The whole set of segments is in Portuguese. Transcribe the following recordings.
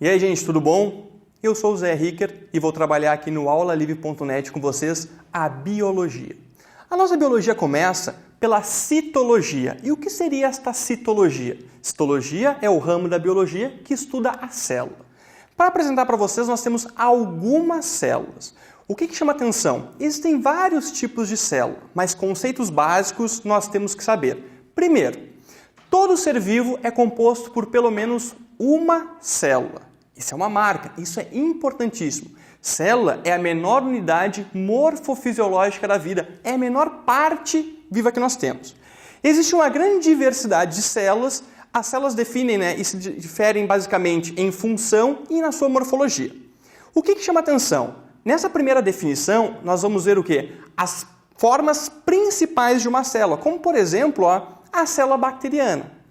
E aí, gente, tudo bom? Eu sou o Zé Ricker e vou trabalhar aqui no aulalivre.net com vocês a biologia. A nossa biologia começa pela citologia. E o que seria esta citologia? Citologia é o ramo da biologia que estuda a célula. Para apresentar para vocês, nós temos algumas células. O que chama atenção? Existem vários tipos de célula, mas conceitos básicos nós temos que saber. Primeiro, todo ser vivo é composto por pelo menos uma célula. Isso é uma marca, isso é importantíssimo. Célula é a menor unidade morfofisiológica da vida, é a menor parte viva que nós temos. Existe uma grande diversidade de células, as células definem e se diferem basicamente em função e na sua morfologia. O que chama atenção? Nessa primeira definição, nós vamos ver o quê? As formas principais de uma célula, como por exemplo a célula bacteriana.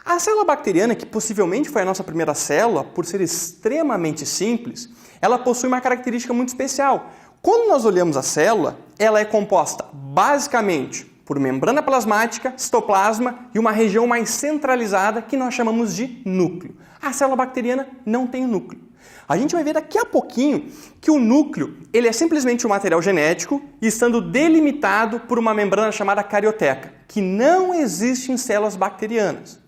A célula bacteriana, que possivelmente foi a nossa primeira célula, por ser extremamente simples, ela possui uma característica muito especial. Quando nós olhamos a célula, ela é composta basicamente por membrana plasmática, citoplasma e uma região mais centralizada que nós chamamos de núcleo. A célula bacteriana não tem núcleo. A gente vai ver daqui a pouquinho que o núcleo ele é simplesmente um material genético estando delimitado por uma membrana chamada carioteca, que não existe em células bacterianas.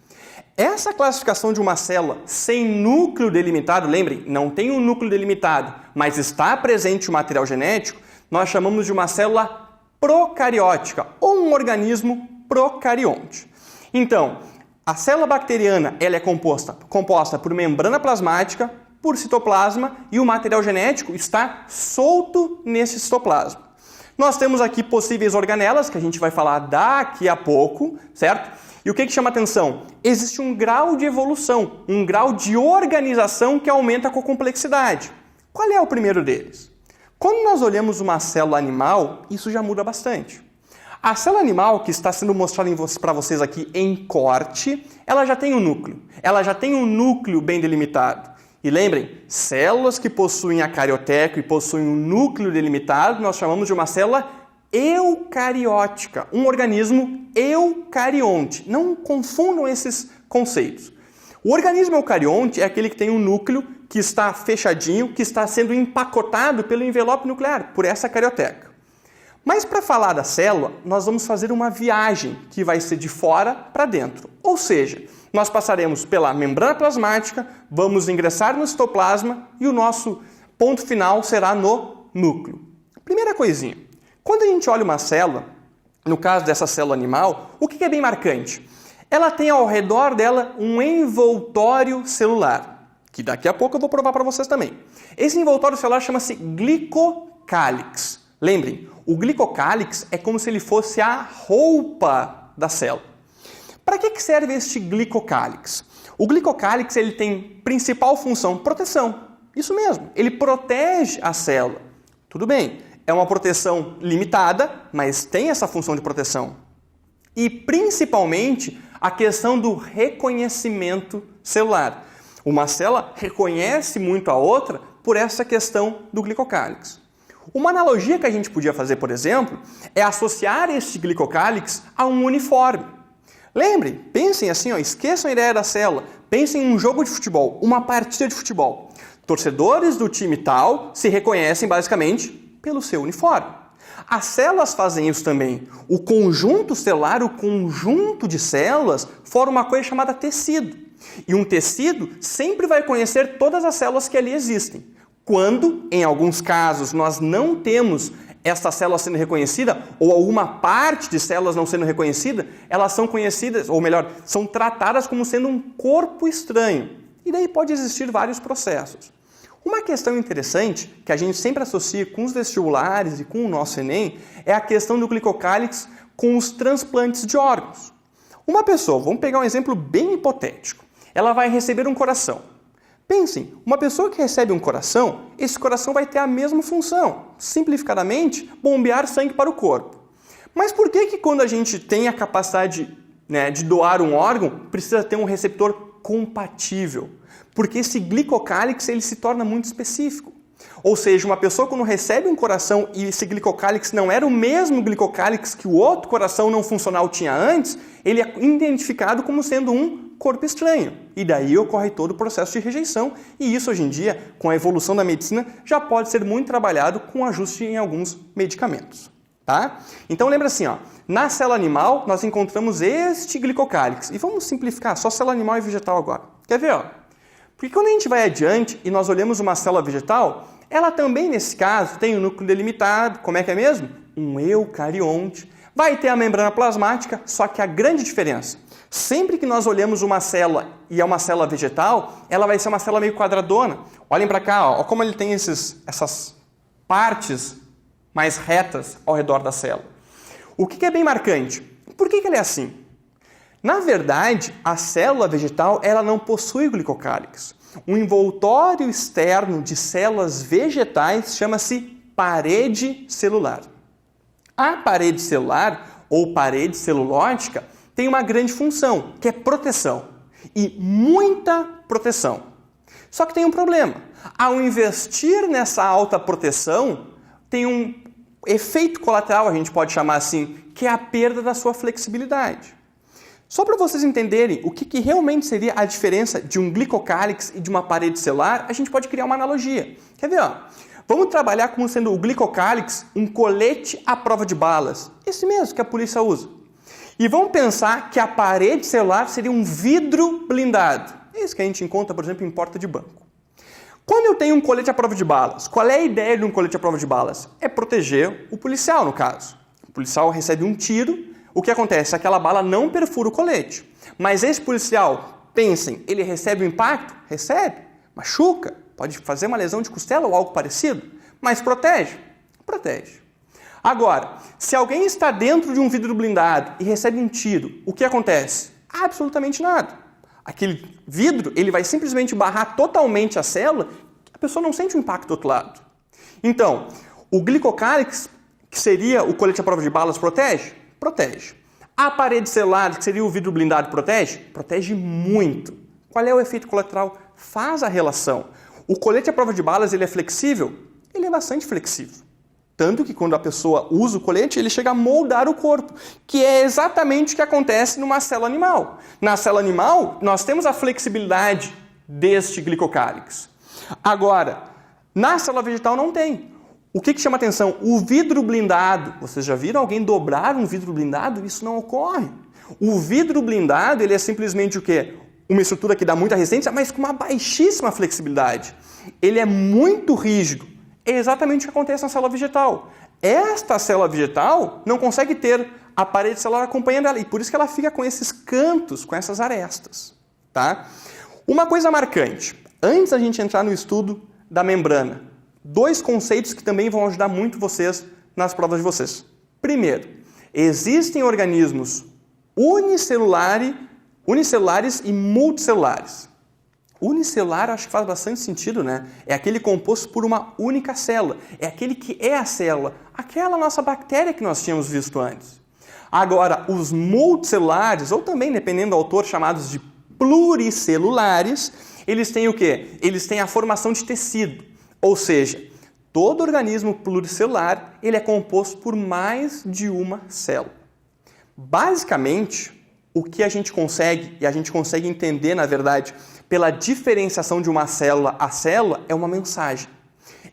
Essa classificação de uma célula sem núcleo delimitado, lembrem, não tem um núcleo delimitado, mas está presente o material genético, nós chamamos de uma célula procariótica ou um organismo procarionte. Então, a célula bacteriana ela é composta por membrana plasmática, por citoplasma e o material genético está solto nesse citoplasma. Nós temos aqui possíveis organelas, que a gente vai falar daqui a pouco, certo? E o que chama atenção? Existe um grau de evolução, um grau de organização que aumenta com a complexidade. Qual é o primeiro deles? Quando nós olhamos uma célula animal, isso já muda bastante. A célula animal, que está sendo mostrada para vocês aqui em corte, ela já tem um núcleo. Ela já tem um núcleo bem delimitado. E lembrem, células que possuem a carioteca e possuem um núcleo delimitado, nós chamamos de uma célula eucariótica, um organismo eucarionte. Não confundam esses conceitos. O organismo eucarionte é aquele que tem um núcleo que está fechadinho, que está sendo empacotado pelo envelope nuclear, por essa carioteca. Mas para falar da célula, nós vamos fazer uma viagem que vai ser de fora para dentro. Ou seja, nós passaremos pela membrana plasmática, vamos ingressar no citoplasma e o nosso ponto final será no núcleo. Primeira coisinha, quando a gente olha uma célula, no caso dessa célula animal, o que é bem marcante? Ela tem ao redor dela um envoltório celular, que daqui a pouco eu vou provar para vocês também. Esse envoltório celular chama-se glicocálix. Lembrem, o glicocálix é como se ele fosse a roupa da célula. Para que serve este glicocálix? O glicocálix ele tem principal função proteção. Isso mesmo, ele protege a célula. Tudo bem, é uma proteção limitada, mas tem essa função de proteção. E principalmente a questão do reconhecimento celular. Uma célula reconhece muito a outra por essa questão do glicocálix. Uma analogia que a gente podia fazer, por exemplo, é associar este glicocálix a um uniforme. Lembrem, pensem assim, esqueçam a ideia da célula, pensem em um jogo de futebol, uma partida de futebol. Torcedores do time tal se reconhecem basicamente pelo seu uniforme. As células fazem isso também. O conjunto celular, o conjunto de células, forma uma coisa chamada tecido. E um tecido sempre vai conhecer todas as células que ali existem. Quando, em alguns casos, nós não temos essa célula sendo reconhecida, ou alguma parte de células não sendo reconhecida, elas são conhecidas, ou melhor, são tratadas como sendo um corpo estranho. E daí pode existir vários processos. Uma questão interessante, que a gente sempre associa com os vestibulares e com o nosso Enem, é a questão do glicocálix com os transplantes de órgãos. Uma pessoa, vamos pegar um exemplo bem hipotético, ela vai receber um coração. Pensem, uma pessoa que recebe um coração, esse coração vai ter a mesma função, simplificadamente, bombear sangue para o corpo. Mas por que quando a gente tem a capacidade de doar um órgão, precisa ter um receptor compatível? Porque esse glicocálix ele se torna muito específico. Ou seja, uma pessoa quando recebe um coração e esse glicocálix não era o mesmo glicocálix que o outro coração não funcional tinha antes, ele é identificado como sendo um corpo estranho. E daí ocorre todo o processo de rejeição. E isso, hoje em dia, com a evolução da medicina, já pode ser muito trabalhado com ajuste em alguns medicamentos. Tá? Então lembra assim, ó, na célula animal nós encontramos este glicocálix. E vamos simplificar, só célula animal e vegetal agora. Quer ver? Ó? Porque quando a gente vai adiante e nós olhamos uma célula vegetal, ela também, nesse caso, tem um núcleo delimitado. Como é que é mesmo? Um eucarionte. Vai ter a membrana plasmática, só que a grande diferença, sempre que nós olhamos uma célula e é uma célula vegetal, ela vai ser uma célula meio quadradona. Olhem para cá, ó, como ele tem essas partes mais retas ao redor da célula. O que é bem marcante? Por que ele é assim? Na verdade, a célula vegetal ela não possui glicocálix. O envoltório externo de células vegetais chama-se parede celular. A parede celular, ou parede celulótica, tem uma grande função, que é proteção. E muita proteção. Só que tem um problema. Ao investir nessa alta proteção, tem um efeito colateral, a gente pode chamar assim, que é a perda da sua flexibilidade. Só para vocês entenderem o que realmente seria a diferença de um glicocálix e de uma parede celular, a gente pode criar uma analogia. Quer ver? Ó? Vamos trabalhar como sendo o glicocálix um colete à prova de balas. Esse mesmo que a polícia usa. E vamos pensar que a parede celular seria um vidro blindado. Esse que a gente encontra, por exemplo, em porta de banco. Quando eu tenho um colete à prova de balas, qual é a ideia de um colete à prova de balas? É proteger o policial, no caso. O policial recebe um tiro, o que acontece? Aquela bala não perfura o colete. Mas esse policial, pensem, ele recebe um impacto? Recebe. Machuca, pode fazer uma lesão de costela ou algo parecido, mas protege? Protege. Agora, se alguém está dentro de um vidro blindado e recebe um tiro, o que acontece? Absolutamente nada. Aquele vidro, ele vai simplesmente barrar totalmente a célula, a pessoa não sente o impacto do outro lado. Então, o glicocálix, que seria o colete à prova de balas, protege? Protege. A parede celular, que seria o vidro blindado, protege? Protege muito. Qual é o efeito colateral? Faz a relação. O colete à prova de balas, ele é flexível? Ele é bastante flexível. Tanto que quando a pessoa usa o colete, ele chega a moldar o corpo, que é exatamente o que acontece numa célula animal. Na célula animal, nós temos a flexibilidade deste glicocálix. Agora, na célula vegetal não tem. O que chama atenção? O vidro blindado. Vocês já viram alguém dobrar um vidro blindado? Isso não ocorre. O vidro blindado, ele é simplesmente o quê? Uma estrutura que dá muita resistência, mas com uma baixíssima flexibilidade. Ele é muito rígido. É exatamente o que acontece na célula vegetal. Esta célula vegetal não consegue ter a parede celular acompanhando ela, e por isso que ela fica com esses cantos, com essas arestas. Tá? Uma coisa marcante, antes da gente entrar no estudo da membrana, dois conceitos que também vão ajudar muito vocês nas provas de vocês. Primeiro, existem organismos unicelulares e multicelulares. Unicelular acho que faz bastante sentido, né? É aquele composto por uma única célula. É aquele que é a célula. Aquela nossa bactéria que nós tínhamos visto antes. Agora, os multicelulares, ou também, dependendo do autor, chamados de pluricelulares, eles têm o quê? Eles têm a formação de tecido. Ou seja, todo organismo pluricelular ele é composto por mais de uma célula. Basicamente, o que a gente consegue entender, na verdade, pela diferenciação de uma célula a célula, é uma mensagem.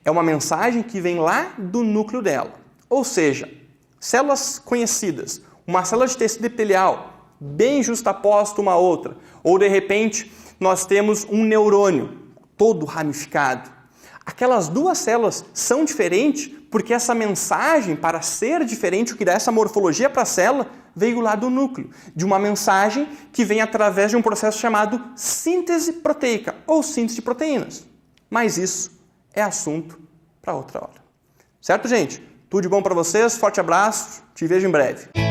É uma mensagem que vem lá do núcleo dela. Ou seja, células conhecidas, uma célula de tecido epitelial, bem justaposta uma à outra, ou de repente nós temos um neurônio todo ramificado. Aquelas duas células são diferentes porque essa mensagem, para ser diferente, o que dá essa morfologia para a célula, veio lá do núcleo, de uma mensagem que vem através de um processo chamado síntese proteica, ou síntese de proteínas. Mas isso é assunto para outra hora. Certo, gente? Tudo de bom para vocês, forte abraço, te vejo em breve.